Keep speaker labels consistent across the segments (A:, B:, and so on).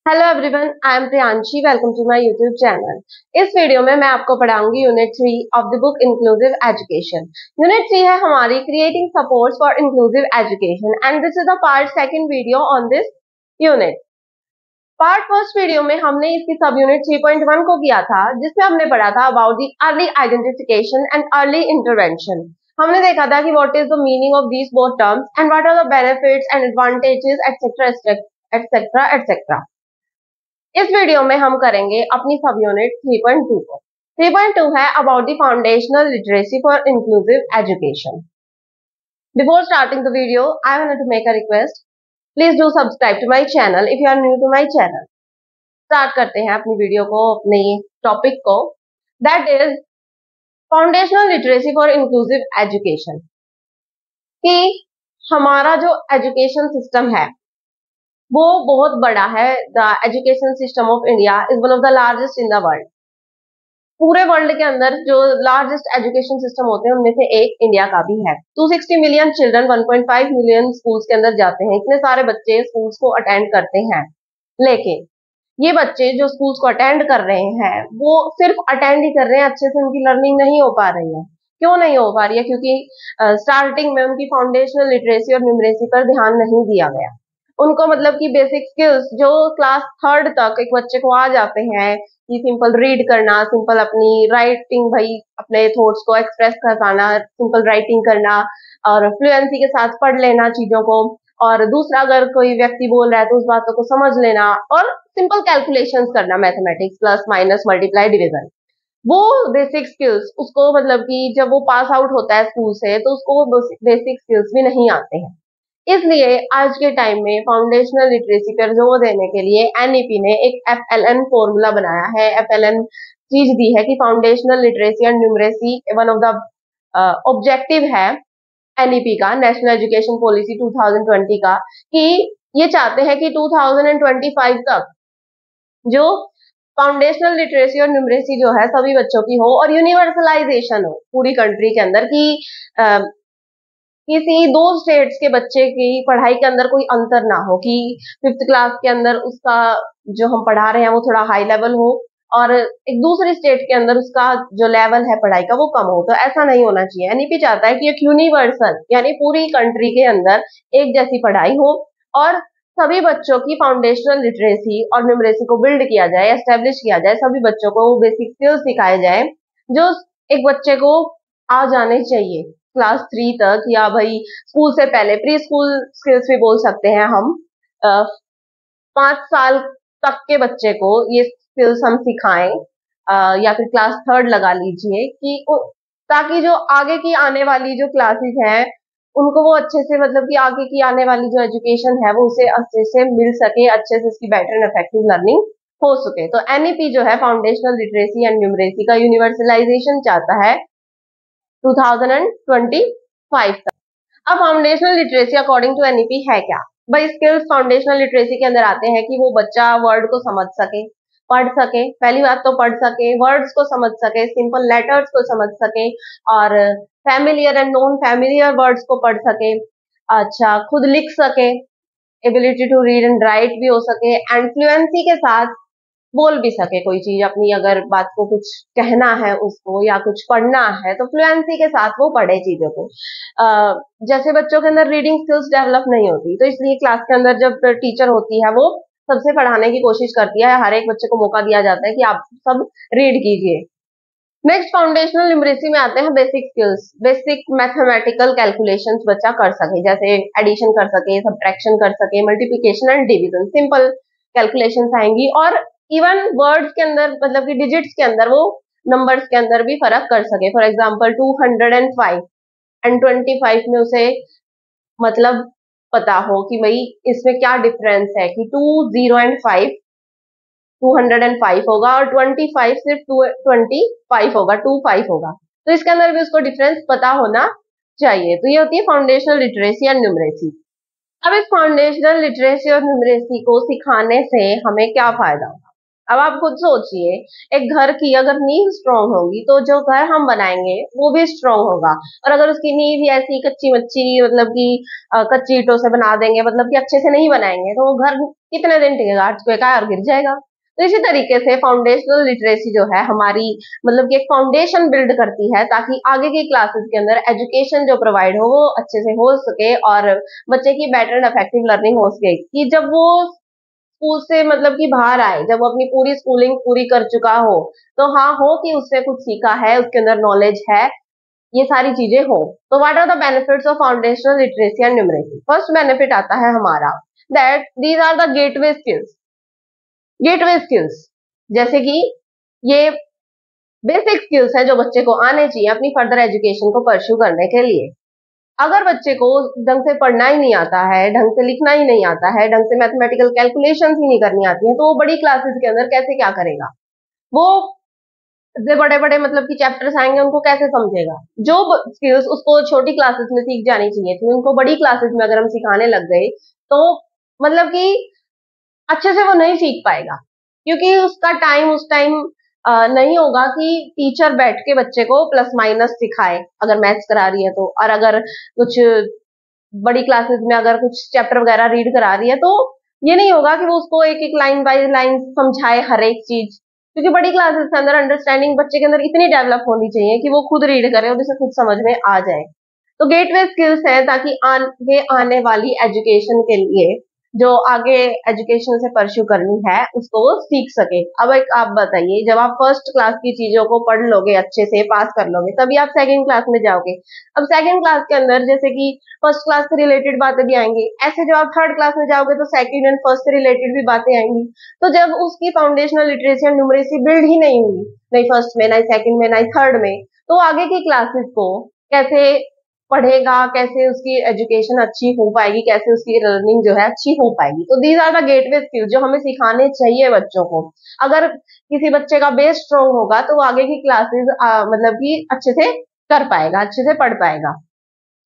A: Hello everyone, I am Priyanshi. Welcome to my YouTube channel. इस video में मैं आपको पढ़ाऊंगी unit 3 of the book inclusive education. Unit 3 है हमारी creating supports for inclusive education and this is the part second video on this unit. Part first video में हमने इसकी सब यूनिट 3.1 को किया था, जिसमें हमने पढ़ा था about the early identification and early intervention. हमने देखा था कि what is the meaning of these both terms and what are the benefits and advantages etcetera etcetera etcetera. इस वीडियो में हम करेंगे अपनी सब यूनिट 3.2 को। 3.2 है about the foundational literacy for inclusive education. Before starting the video, I want to make a request. Please do subscribe to my channel if you are new to my channel. Start करते हैं अपनी video को, अपने topic को, that is foundational literacy for inclusive education. कि हमारा जो education system है वो बहुत बड़ा है। The education system of India is one of the largest in the world. पूरे वर्ल्ड के अंदर जो लार्जेस्ट एजुकेशन सिस्टम होते हैं उनमें से एक इंडिया का भी है। 260 मिलियन चिल्ड्रन 1.5 मिलियन स्कूल्स के अंदर जाते हैं। इतने सारे बच्चे स्कूल्स को अटेंड करते हैं, लेकिन ये बच्चे जो स्कूल्स को अटेंड कर रहे हैं वो सिर्फ अटेंड ही कर रहे हैं, अच्छे से उनकी लर्निंग नहीं हो पा रही है। क्यों नहीं हो पा रही है? क्योंकि स्टार्टिंग में उनकी फाउंडेशनल लिटरेसी और न्यूमरेसी पर ध्यान नहीं दिया गया। उनको मतलब कि बेसिक स्किल्स जो क्लास थर्ड तक एक बच्चे को आ जाते हैं, कि सिंपल रीड करना, सिंपल अपनी राइटिंग, भाई अपने थॉट्स को एक्सप्रेस कर पाना, सिंपल राइटिंग करना और फ्लुएंसी के साथ पढ़ लेना चीजों को, और दूसरा अगर कोई व्यक्ति बोल रहा है तो उस बातों को समझ लेना, और सिंपल कैलकुलेशंस करना, mathematics, plus minus multiply division, वो बेसिक स्किल्स उसको मतलब कि जब वो पास आउट होता है स्कूल से तो उसको वो बेसिक स्किल्स भी नहीं आते हैं। इसलिए आज के टाइम में फाउंडेशनल लिटरेसी पर जोर देने के लिए एनईपी ने एक एफएलएन फॉर्मूला बनाया है। एफएलएन चीज दी है कि foundational literacy and numeracy one of the objective है एनईपी का, नेशनल एजुकेशन पॉलिसी 2020 का, कि ये चाहते हैं कि 2025 तक जो फाउंडेशनल लिटरेसी और न्यूमरेसी जो है सभी बच्चों की हो और यूनिवर्सलाइजेशन हो पूरी कंट्री के अंदर, कि किसी दो स्टेट्स के बच्चे की पढ़ाई के अंदर कोई अंतर ना हो, कि फिफ्थ क्लास के अंदर उसका जो हम पढ़ा रहे हैं वो थोड़ा हाई लेवल हो और एक दूसरी स्टेट के अंदर उसका जो लेवल है पढ़ाई का वो कम हो। तो ऐसा नहीं होना चाहिए। एनईपी चाहता है कि एक यूनिवर्सल यानी पूरी कंट्री के अंदर एक जैसी पढ़ाई हो और सभी बच्चों की फाउंडेशनल लिटरेसी और न्यूमरेसी को बिल्ड किया जाए, एस्टेब्लिश किया जाए, सभी बच्चों को बेसिक स्किल्स सिखाए जाए जो एक बच्चे को आ जाने चाहिए क्लास 3 तक, या भाई स्कूल से पहले प्री स्कूल स्किल्स भी बोल सकते हैं हम। 5 साल तक के बच्चे को ये स्किल्स हम सिखाएं, या फिर क्लास थर्ड लगा लीजिए, कि ताकि जो आगे की आने वाली जो क्लासेस हैं उनको वो अच्छे से मतलब कि आगे की आने वाली जो एजुकेशन है वो उसे अच्छे से मिल सके, अच्छे से उसकी बेटर एंड इफेक्टिव लर्निंग हो सके। तो एनईपी जो है फाउंडेशनल लिटरेसी एंड न्यूमरेसी का यूनिवर्सलाइजेशन चाहता है 2025 तक। अब foundational literacy according to NEP है क्या? भाई स्किल्स फाउंडेशनल लिटरेसी के अंदर आते हैं कि वो बच्चा वर्ड को समझ सके, पढ़ सके, पहली बात तो पढ़ सके, वर्ड्स को समझ सके, सिंपल लेटर्स को समझ सके और familiar and non familiar words को पढ़ सके, अच्छा खुद लिख सके, ability to read and write भी हो सके, एंड फ्लुएंसी के साथ बोल भी सके कोई चीज अपनी, अगर बात को कुछ कहना है उसको या कुछ पढ़ना है तो फ्लुएंसी के साथ वो पढ़े चीजों को। जैसे बच्चों के अंदर रीडिंग स्किल्स डेवलप नहीं होती, तो इसलिए क्लास के अंदर जब टीचर होती है वो सबसे पढ़ाने की कोशिश करती है, हर एक बच्चे को मौका दिया जाता है कि आप सब रीड कीजिए। नेक्स्ट फाउंडेशनल न्यूमरेसी में आते हैं basic skills. Basic mathematical calculations बच्चा कर सके, जैसे एडिशन कर सके, सब्ट्रैक्शन कर सके, multiplication and division, simple calculations आएंगी। और इवन वर्ड्स के अंदर मतलब कि डिजिट्स के अंदर वो नंबर्स के अंदर भी फर्क कर सके। फॉर एग्जांपल 205 एंड 25 में उसे मतलब पता हो कि भाई इसमें क्या डिफरेंस है, कि 2 0 एंड 5 205 होगा और 25 सिर्फ 25 होगा, 25 होगा। तो इसके अंदर भी उसको डिफरेंस पता होना चाहिए। तो ये होती है फाउंडेशनल लिटरेसी एंड न्यूमरेसी। अब इस फाउंडेशनल लिटरेसी और न्यूमरेसी को सिखाने से हमें क्या फायदा होगा? अब आप खुद सोचिए, एक घर की अगर नींव स्ट्रांग होगी तो जो घर हम बनाएंगे वो भी स्ट्रांग होगा। और अगर उसकी नींव ही ऐसी कच्ची मच्ची, मतलब कि कच्ची ईंटों से बना देंगे, मतलब कि अच्छे से नहीं बनाएंगे, तो वो घर कितने दिन टिकेगा, अर्थक्वेक आया और गिर जाएगा। तो इसी तरीके से फाउंडेशनल लिटरेसी जो है हमारी, मतलब कि एक फाउंडेशन बिल्ड करती है ताकि आगे की क्लासेस के अंदर एजुकेशन जो प्रोवाइड हो वो अच्छे से हो सके और बच्चे की बेटर एंड इफेक्टिव लर्निंग हो सके। कि जब वो स्कूल से, मतलब कि बाहर आए, जब वो अपनी पूरी स्कूलिंग पूरी कर चुका हो, तो हाँ हो कि उसने कुछ सीखा है, उसके अंदर नॉलेज है, ये सारी चीजें हो। तो what are the benefits of foundational literacy and numeracy? First benefit आता है हमारा that these are the gateway skills. Gateway skills जैसे कि ये बेसिक स्किल्स है जो बच्चे को आने चाहिए अपनी फर्दर एजुकेशन को परस्यू करने के लिए। अगर बच्चे को ढंग से पढ़ना ही नहीं आता है, ढंग से लिखना ही नहीं आता है, ढंग से मैथमेटिकल कैलकुलेशंस ही नहीं करनी आती है, तो वो बड़ी क्लासेस के अंदर कैसे क्या करेगा? वो जो बड़े बड़े, मतलब कि चैप्टर्स आएंगे उनको कैसे समझेगा? जो स्किल्स उसको छोटी क्लासेस में सीख जानी चाहिए थी, उनको बड़ी क्लासेस में अगर हम सिखाने लग गए, तो मतलब कि अच्छे से वो नहीं सीख पाएगा। क्योंकि उसका टाइम उस टाइम नहीं होगा कि टीचर बैठ के बच्चे को प्लस माइनस सिखाए, अगर मैथ्स करा रही है तो। और अगर कुछ बड़ी क्लासेस में अगर कुछ चैप्टर वगैरह रीड करा रही है, तो ये नहीं होगा कि वो उसको एक एक लाइन बाय लाइन समझाए हर एक चीज। क्योंकि बड़ी क्लासेस के अंदर अंडरस्टैंडिंग बच्चे के अंदर इतनी डेवलप होनी चाहिए कि वो खुद रीड करे और उसे खुद समझ में आ जाए। तो गेटवे स्किल्स है ताकि आगे आने वाली एजुकेशन के लिए, जो आगे एजुकेशन से परस्यू करनी है, उसको वो सीख सके। अब एक आप बताइए, जब आप फर्स्ट क्लास की चीजों को पढ़ लोगे, अच्छे से पास कर लोगे, तभी आप सेकंड क्लास में जाओगे। अब सेकंड क्लास के अंदर जैसे कि फर्स्ट क्लास से रिलेटेड बातें भी आएंगी, ऐसे जब आप थर्ड क्लास में जाओगे तो सेकंड एंड फर्स्ट से रिलेटेड भी बातें आएंगी। तो जब उसकी foundational literacy and numeracy build ही नहीं हुई, नहीं फर्स्ट में, नहीं सेकंड में, नहीं थर्ड में, तो आगे की क्लासेस को कैसे पढ़ेगा, कैसे उसकी एजुकेशन अच्छी हो पाएगी, कैसे उसकी लर्निंग जो है अच्छी हो पाएगी? तो these are the gateway skill जो हमें सिखाने चाहिए बच्चों को। अगर किसी बच्चे का बेस स्ट्रॉन्ग होगा तो वो आगे की क्लासेस मतलब कि अच्छे से कर पाएगा, अच्छे से पढ़ पाएगा।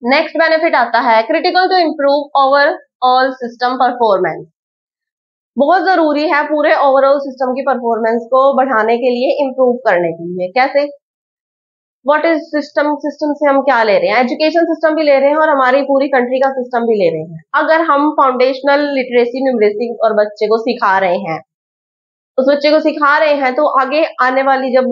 A: नेक्स्ट बेनिफिट आता है critical to improve overall system performance. बहुत जरूरी है पूरे ओवरऑल सिस्टम की परफॉर्मेंस को बढ़ाने के लिए, इम्प्रूव करने के लिए। कैसे? What is system? सिस्टम से हम क्या ले रहे हैं? एजुकेशन सिस्टम भी ले रहे हैं और हमारी पूरी कंट्री का सिस्टम भी ले रहे हैं। अगर हम फाउंडेशनल लिटरेसी न्यूमरेसी और बच्चे को सिखा रहे हैं, उस बच्चे को सिखा रहे हैं, तो आगे आने वाली जब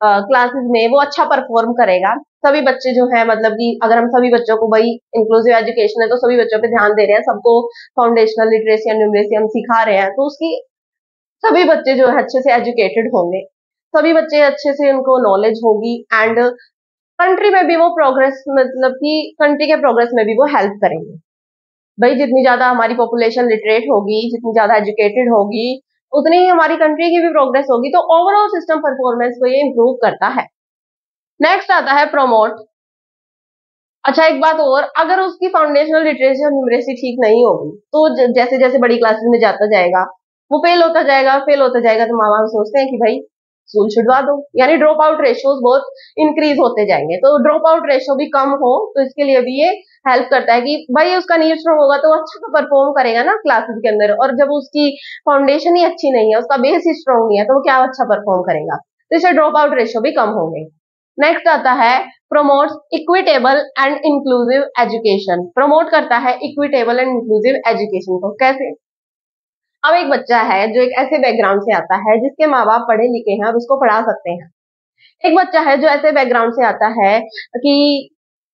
A: क्लासेस में वो अच्छा परफॉर्म करेगा। सभी बच्चे जो है, मतलब कि अगर हम सभी बच्चों को, भाई इंक्लूसिव एजुकेशन है तो सभी बच्चों पे ध्यान दे रहे हैं, सबको फाउंडेशनल लिटरेसी एंड न्यूमरेसी हम सिखा रहे हैं, तो उसकी सभी बच्चे जो है अच्छे से एजुकेटेड होंगे, सभी बच्चे अच्छे से उनको नॉलेज होगी, एंड कंट्री में भी वो प्रोग्रेस, मतलब कि कंट्री के प्रोग्रेस में भी वो हेल्प करेंगे। भाई जितनी ज्यादा हमारी पॉपुलेशन लिटरेट होगी, जितनी ज्यादा एजुकेटेड होगी, उतनी ही हमारी कंट्री की भी प्रोग्रेस होगी। तो ओवरऑल सिस्टम परफॉर्मेंस को ये इंप्रूव करता है। नेक्स्ट आता है प्रमोट। अच्छा एक बात और, अगर उसकी फाउंडेशनल लिटरेसी और न्यूमरेसी ठीक नहीं होगी, तो जैसे जैसे बड़ी क्लासेस में जाता जाएगा, वो फेल होता जाएगा, फेल होता जाएगा, तो माँ बाप सोचते हैं कि भाई स्कूल छुड़वा दो, यानी ड्रॉप आउट रेशियोज बहुत इंक्रीज होते जाएंगे। तो ड्रॉप आउट रेशियो भी कम हो, तो इसके लिए भी ये हेल्प करता है कि भाई उसका नींव स्ट्रॉन्ग होगा तो अच्छा तो परफॉर्म करेगा ना क्लासेस के अंदर। और जब उसकी फाउंडेशन ही अच्छी नहीं है, उसका बेस ही स्ट्रॉन्ग नहीं है, तो वो क्या अच्छा परफॉर्म करेगा? तो इससे ड्रॉप आउट रेशियो भी कम होंगे। नेक्स्ट आता है promotes equitable and inclusive education. Promote करता है इक्विटेबल एंड इंक्लूसिव एजुकेशन को। कैसे? अब एक बच्चा है जो एक ऐसे बैकग्राउंड से आता है जिसके माँ बाप पढ़े लिखे हैं और उसको पढ़ा सकते हैं। एक बच्चा है जो ऐसे बैकग्राउंड से आता है कि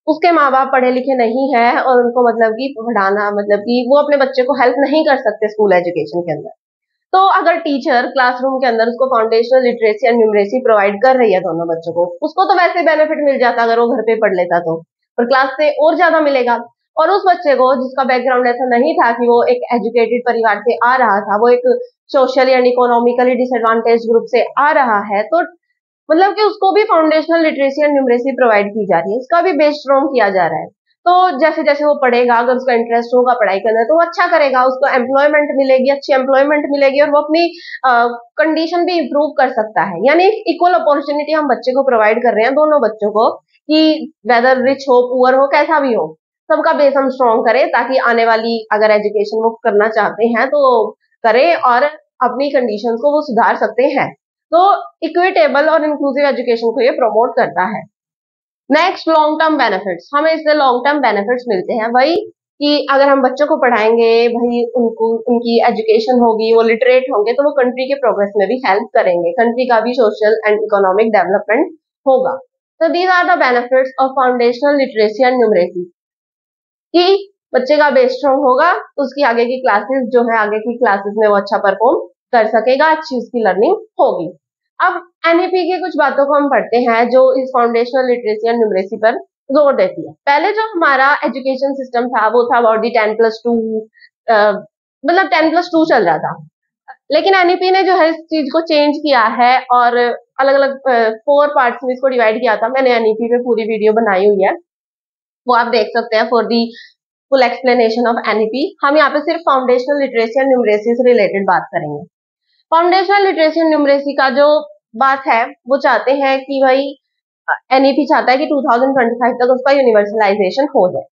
A: उसके माँ बाप पढ़े लिखे नहीं है और उनको, मतलब कि पढ़ाना, मतलब कि वो अपने बच्चे को हेल्प नहीं कर सकते स्कूल एजुकेशन के अंदर। तो अगर टीचर क्लासरूम के अंदर उसको foundational literacy and numeracy provide कर रही है दोनों बच्चों को, उसको तो वैसे बेनिफिट मिल जाता अगर वो घर पे पढ़ लेता तो, पर क्लास से और ज्यादा मिलेगा। और उस बच्चे को जिसका बैकग्राउंड ऐसा नहीं था कि वो एक एजुकेटेड परिवार से आ रहा था, वो एक socially and economically disadvantage group से आ रहा है, तो मतलब कि उसको भी foundational literacy and numeracy provide की जा रही है, उसका भी बेस स्ट्रॉन्ग किया जा रहा है। तो जैसे जैसे वो पढ़ेगा, अगर उसका इंटरेस्ट होगा पढ़ाई के अंदर, तो वो अच्छा करेगा, उसको एम्प्लॉयमेंट मिलेगी, अच्छी एम्प्लॉयमेंट मिलेगी, और वो अपनी कंडीशन भी इंप्रूव कर सकता है। यानी इक्वल अपॉर्चुनिटी हम बच्चे को प्रोवाइड कर रहे हैं, दोनों बच्चों को, कि वेदर रिच हो पुअर हो कैसा भी हो, सबका बेस हम स्ट्रॉन्ग करें, ताकि आने वाली अगर एजुकेशन वो करना चाहते हैं तो करें, और अपनी कंडीशंस को वो सुधार सकते हैं। तो इक्विटेबल और इंक्लूसिव एजुकेशन को ये प्रमोट करता है। Next, long term benefits. हमें इससे लॉन्ग टर्म बेनिफिट्स मिलते हैं वही कि अगर हम बच्चों को पढ़ाएंगे, भाई उनको उनकी एजुकेशन होगी, वो लिटरेट होंगे, तो वो कंट्री के प्रोग्रेस में भी हेल्प करेंगे, कंट्री का भी सोशल एंड इकोनॉमिक डेवलपमेंट होगा। तो these are the benefits of foundational literacy and numeracy, कि बच्चे का बेस स्ट्रॉन्ग होगा तो उसकी आगे की क्लासेस जो है, आगे की क्लासेस में वो अच्छा परफॉर्म कर सकेगा, अच्छी उसकी लर्निंग होगी। अब एनईपी की कुछ बातों को हम पढ़ते हैं जो इस फाउंडेशनल लिटरेसी एंड न्यूमरेसी पर जोर देती है। पहले जो हमारा एजुकेशन सिस्टम था वो था अबाउट दी 10+2, मतलब 10+2 चल रहा था, लेकिन एनईपी ने जो है इस चीज को चेंज किया है और अलग अलग 4 पार्ट्स में इसको डिवाइड किया था। मैंने एनईपी पे पूरी वीडियो बनाई हुई है, वो आप देख सकते हैं for the full explanation of NEP. हम यहाँ पे सिर्फ फाउंडेशनल लिटरेसी एंड न्यूमरेसी से रिलेटेड बात करेंगे। फाउंडेशनल लिटरेसी एंड न्यूमरेसी का जो बात है वो चाहते हैं कि भाई एनईपी चाहता है कि 2025 तक उसका यूनिवर्सलाइजेशन हो जाए।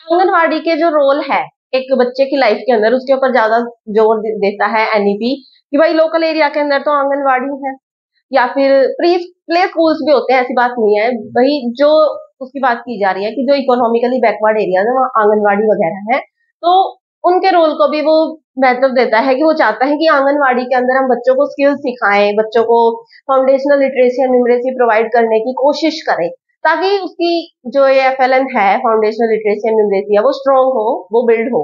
A: आंगनवाड़ी के जो रोल है एक बच्चे की लाइफ के अंदर, उसके ऊपर ज्यादा जोर देता है एनईपी कि भाई लोकल एरिया के अंदर तो आंगनवाड़ी है, या फिर प्ले स्कूल्स भी होते हैं, ऐसी बात नहीं है भाई। जो उसकी बात की जा रही है कि जो इकोनॉमिकली बैकवर्ड एरिया है वहाँ आंगनवाड़ी वगैरह है, तो उनके रोल को भी वो महत्व देता है कि वो चाहता है कि आंगनवाड़ी के अंदर हम बच्चों को स्किल्स सिखाएं, बच्चों को foundational literacy and numeracy provide करने की कोशिश करें, ताकि उसकी जो ये एफएलएन है, फाउंडेशनल लिटरेसी एंड न्यूमरेसी है, वो स्ट्रॉन्ग हो, वो बिल्ड हो।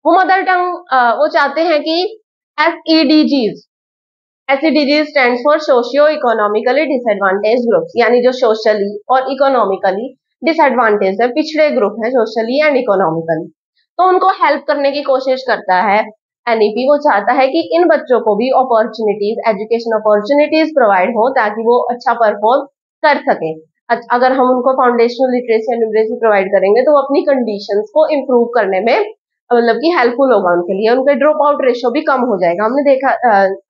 A: वो मदर टंग वो चाहते हैं कि SEDGs, SEDG stands for socio economically disadvantage groups, यानी जो सोशली और इकोनॉमिकली डिसएडवांटेज है, पिछड़े ग्रुप है सोशली एंड इकोनॉमिकली, तो उनको हेल्प करने की कोशिश करता है एनईपी। वो चाहता है कि इन बच्चों को भी अपॉर्चुनिटीज, एजुकेशन अपॉर्चुनिटीज प्रोवाइड हो ताकि वो अच्छा परफॉर्म कर सके। अगर हम उनको foundational literacy and numeracy provide करेंगे तो वो अपनी कंडीशंस को इम्प्रूव करने में मतलब कि हेल्पफुल होगा उनके लिए, उनका ड्रॉप आउट रेशियो भी कम हो जाएगा। हमने देखा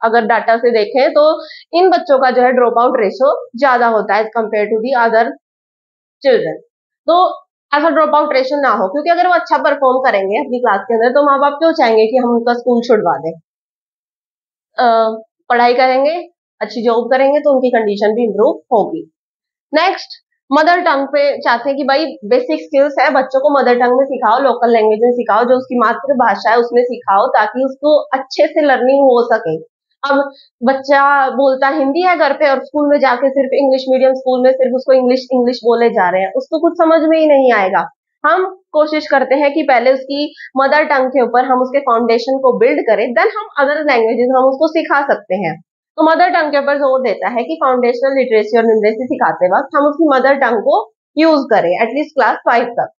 A: अगर डाटा से देखें तो इन बच्चों का जो है ड्रॉप आउट रेशियो ज्यादा होता है as compare to the other children. तो ऐसा ड्रॉप आउट रेशियो ना हो, क्योंकि अगर वो अच्छा परफॉर्म करेंगे अपनी क्लास के अंदर तो माँ बाप क्यों चाहेंगे कि हम उनका स्कूल छुड़वा दें। पढ़ाई करेंगे, अच्छी जॉब करेंगे तो उनकी कंडीशन भी इम्प्रूव होगी। नेक्स्ट, मदर टंग पे चाहते हैं कि भाई बेसिक स्किल्स है बच्चों को मदर टंग में सिखाओ, लोकल लैंग्वेज में सिखाओ, जो उसकी मातृभाषा है उसमें सिखाओ, ताकि उसको अच्छे से लर्निंग हो सके। अब बच्चा बोलता हिंदी है घर पे और स्कूल में जाके सिर्फ इंग्लिश मीडियम स्कूल में सिर्फ उसको इंग्लिश इंग्लिश बोले जा रहे हैं, उसको कुछ समझ में ही नहीं आएगा। हम कोशिश करते हैं कि पहले उसकी मदर टंग के ऊपर हम उसके फाउंडेशन को बिल्ड करें, देन हम अदर लैंग्वेजेस हम उसको सिखा सकते हैं। तो मदर टंग के ऊपर जोर देता है कि फाउंडेशनल लिटरेसी और न्यूमरेसी सिखाते वक्त हम उसकी मदर टंग को यूज करें एटलीस्ट क्लास 5 तक।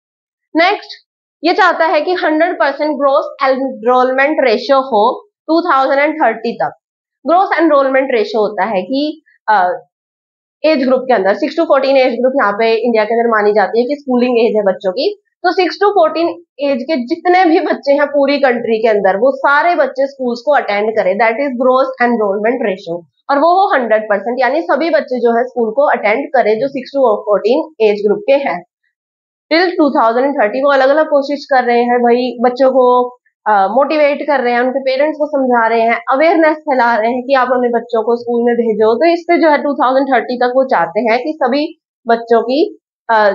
A: नेक्स्ट, ये चाहता है कि 100% ग्रोस एनरोलमेंट रेशियो हो 2030 तक। ग्रोस एनरोलमेंट रेशियो होता है कि एज ग्रुप के अंदर 6 to 14 एज ग्रुप यहाँ पे इंडिया के अंदर मानी जाती है कि स्कूलिंग एज है बच्चों की, तो 6 to 14 एज के जितने भी बच्चे हैं पूरी कंट्री के अंदर वो सारे बच्चे स्कूल्स को अटेंड करें, that is gross enrolment ratio, और वो 100%, यानी सभी बच्चे जो है स्कूल को अटेंड करें जो 6 to 14 एज ग्रुप के हैं। टिल 2030 वो अलग अलग कोशिश कर रहे हैं भाई, बच्चों को मोटिवेट कर रहे हैं, उनके पेरेंट्स को समझा रहे हैं, अवेयरनेस फैला रहे हैं कि आप अपने बच्चों को स्कूल में भेजो। तो इससे जो है 2030 तक वो चाहते हैं कि सभी बच्चों की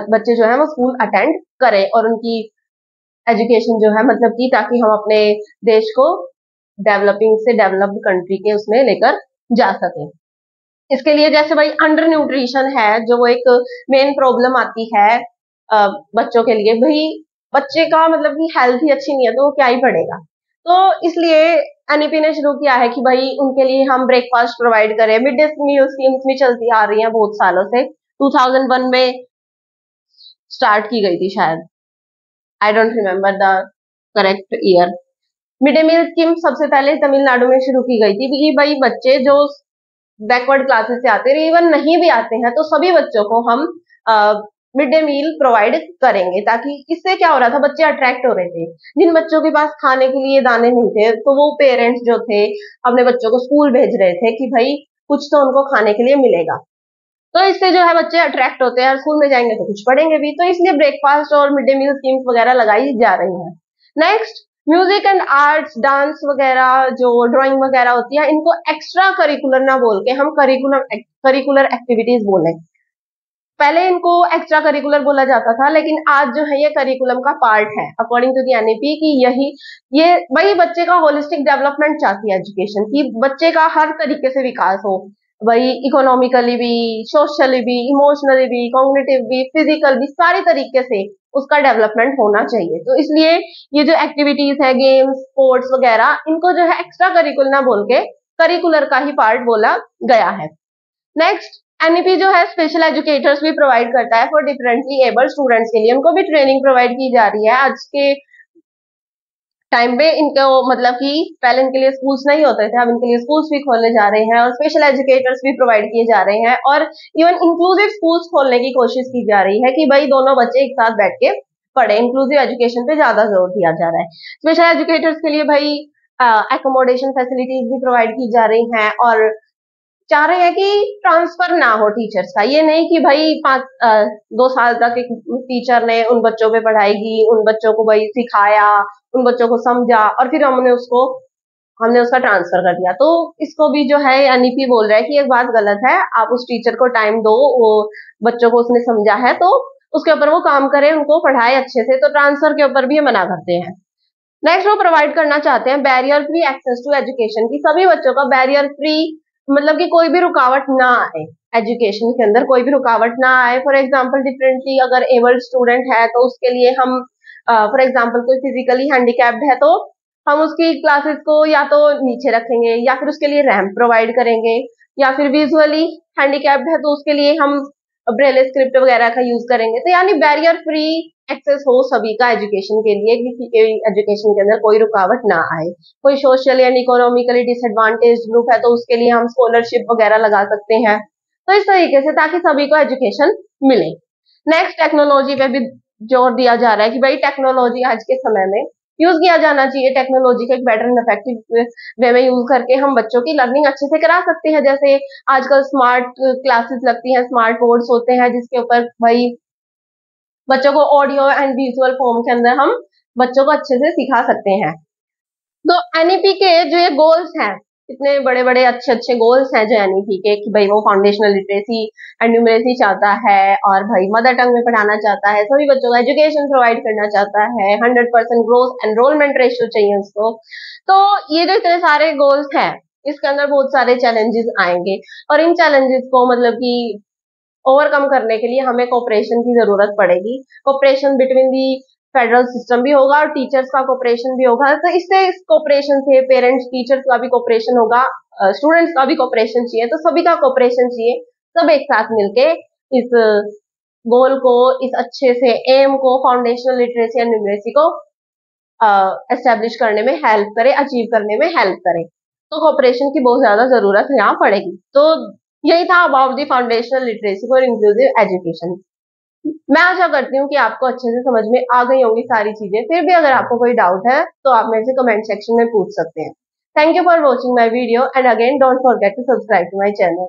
A: बच्चे जो है वो स्कूल अटेंड करें और उनकी एजुकेशन जो है मतलब कि ताकि हम अपने देश को डेवलपिंग से डेवलप्ड कंट्री के उसमें लेकर जा सकें। इसके लिए जैसे भाई अंडर न्यूट्रिशन है जो वो एक मेन प्रॉब्लम आती है बच्चों के लिए, भाई बच्चे का मतलब कि हेल्थ ही अच्छी नहीं है तो वो क्या ही पढ़ेगा। तो इसलिए एनईपी ने शुरू किया है कि भाई उनके लिए हम ब्रेकफास्ट प्रोवाइड करें। मिड डे मील स्कीम्स भी चलती आ रही हैं बहुत सालों से, 2001 में स्टार्ट की गई थी शायद, I don't remember the correct year. Mid day meal scheme सबसे पहले तमिलनाडु में शुरू की गई थी कि भाई बच्चे जो बैकवर्ड क्लासेस से आते हैं, इवन नहीं भी आते हैं, तो सभी बच्चों को हम मिड डे मील प्रोवाइड करेंगे, ताकि इससे क्या हो रहा था, बच्चे अट्रैक्ट हो रहे थे। जिन बच्चों के पास खाने के लिए दाने नहीं थे तो वो पेरेंट्स जो थे अपने बच्चों को स्कूल भेज रहे थे कि भाई कुछ तो उनको खाने के लिए मिलेगा। तो इससे जो है बच्चे अट्रैक्ट होते हैं, स्कूल में जाएंगे तो कुछ पढ़ेंगे भी, तो इसलिए ब्रेकफास्ट और मिड डे मील स्कीम्स वगैरह लगाई जा रही हैं। Next, music and arts, dance वगैरह, जो ड्राइंग वगैरह होती है, इनको एक्स्ट्रा करिकुलर ना बोल के हम करिकुलर एक्टिविटीज बोले। पहले इनको एक्स्ट्रा करिकुलर बोला जाता था, लेकिन आज जो है ये करिकुलम का पार्ट है अकॉर्डिंग टू दी एनईपी की। ये वही बच्चे का होलिस्टिक डेवलपमेंट चाहती है एजुकेशन की, बच्चे का हर तरीके से विकास हो, वही इकोनॉमिकली भी, सोशली भी, इमोशनली भी, कॉग्निटिव भी, फिजिकल भी, सारे तरीके से उसका डेवलपमेंट होना चाहिए। तो इसलिए ये जो एक्टिविटीज है, गेम्स, स्पोर्ट्स वगैरह, इनको जो है एक्स्ट्रा करिकुलर ना बोल के करिकुलर का ही पार्ट बोला गया है। नेक्स्ट, एनईपी जो है स्पेशल एजुकेटर्स भी प्रोवाइड करता है फॉर डिफरेंटली एबल्ड स्टूडेंट्स के लिए, उनको भी ट्रेनिंग प्रोवाइड की जा रही है। आज के टाइम पे इनको मतलब कि पहले इनके लिए स्कूल्स नहीं होते थे, अब इनके लिए स्कूल्स भी खोलने जा रहे हैं और स्पेशल एजुकेटर्स भी प्रोवाइड किए जा रहे हैं, और इवन इंक्लूसिव स्कूल्स खोलने की कोशिश की जा रही है कि भाई दोनों बच्चे एक साथ बैठ के पढ़े। इंक्लूसिव एजुकेशन पे ज्यादा जोर दिया जा रहा है। स्पेशल एजुकेटर्स के लिए भाई एकोमोडेशन फैसिलिटीज भी प्रोवाइड की जा रही हैं, और चाह रहे हैं कि ट्रांसफर ना हो टीचर्स का। ये नहीं कि भाई 2 साल तक एक टीचर ने उन बच्चों पे पढ़ाई की, उन बच्चों को भाई सिखाया, उन बच्चों को समझा, और फिर हमने उसका ट्रांसफर कर दिया। तो इसको भी जो है एनईपी बोल रहा है कि ये बात गलत है। आप उस टीचर को टाइम दो, वो बच्चों को उसने समझा है तो उसके ऊपर वो काम करे, उनको पढ़ाए अच्छे से। तो ट्रांसफर के ऊपर भी ये मना करते हैं। नेक्स्ट, वो प्रोवाइड करना चाहते हैं barrier free access to education, की सभी बच्चों का बैरियर फ्री, मतलब कि कोई भी रुकावट ना आए एजुकेशन के अंदर, कोई भी रुकावट ना आए। फॉर एग्जाम्पल, डिफरेंटली अगर एबल्ड स्टूडेंट है तो उसके लिए हम फॉर एग्जाम्पल कोई फिजिकली हैंडीकैप्ड है तो हम उसकी क्लासेस को या तो नीचे रखेंगे, या फिर उसके लिए रैंप प्रोवाइड करेंगे, या फिर विजुअली हैंडीकैप्ड है तो उसके लिए हम ब्रेल स्क्रिप्ट वगैरह का यूज करेंगे। तो यानी बैरियर फ्री एक्सेस हो सभी का एजुकेशन के लिए, किसी के एजुकेशन के अंदर कोई रुकावट ना आए। कोई social and economically disadvantage group है तो उसके लिए हम स्कॉलरशिप वगैरह लगा सकते हैं। तो इस तरीके से, ताकि सभी को एजुकेशन मिले। नेक्स्ट, टेक्नोलॉजी पे भी जोर दिया जा रहा है कि भाई टेक्नोलॉजी आज के समय में यूज किया जाना चाहिए। टेक्नोलॉजी का एक बेटर एंड इफेक्टिव वे में यूज करके हम बच्चों की लर्निंग अच्छे से करा सकते हैं। जैसे आजकल स्मार्ट क्लासेस लगती हैं, स्मार्ट बोर्ड्स होते हैं जिसके ऊपर भाई बच्चों को ऑडियो एंड विजुअल फॉर्म के अंदर हम बच्चों को अच्छे से सिखा सकते हैं। तो एनईपी के जो ये गोल्स हैं, इतने बड़े बड़े अच्छे अच्छे गोल्स हैं जो एनईपी के, कि भाई वो फाउंडेशनल लिटरेसी एंड न्यूमरेसी चाहता है, और भाई मदर टंग में पढ़ाना चाहता है, सभी बच्चों को एजुकेशन प्रोवाइड करना चाहता है, 100% ग्रोथ एनरोलमेंट रेशियो चाहिए उसको। तो ये जो इतने सारे गोल्स हैं, इसके अंदर बहुत सारे चैलेंजेस आएंगे, और इन चैलेंजेस को मतलब कि ओवरकम करने के लिए हमें कोऑपरेशन की जरूरत पड़ेगी। Cooperation between the federal system भी होगा और टीचर्स का कोऑपरेशन भी होगा। तो इससे इस कोऑपरेशन से पेरेंट्स टीचर्स का भी कोऑपरेशन होगा, स्टूडेंट्स का भी कोऑपरेशन चाहिए, तो सभी का कोऑपरेशन चाहिए। सब एक साथ मिलके इस गोल को, इस अच्छे से एम को, फाउंडेशनल लिटरेसी एंड न्यूमरेसी को एस्टेब्लिश करने में हेल्प करे, अचीव करने में हेल्प करे। तो कोऑपरेशन की बहुत ज्यादा जरूरत यहाँ पड़ेगी। तो यही था about the foundational literacy for inclusive education. मैं आशा करती हूँ कि आपको अच्छे से समझ में आ गई होंगी सारी चीजें। फिर भी अगर आपको कोई डाउट है तो आप मेरे से कमेंट सेक्शन में पूछ सकते हैं। Thank you for watching my video, and again don't forget to subscribe to my channel.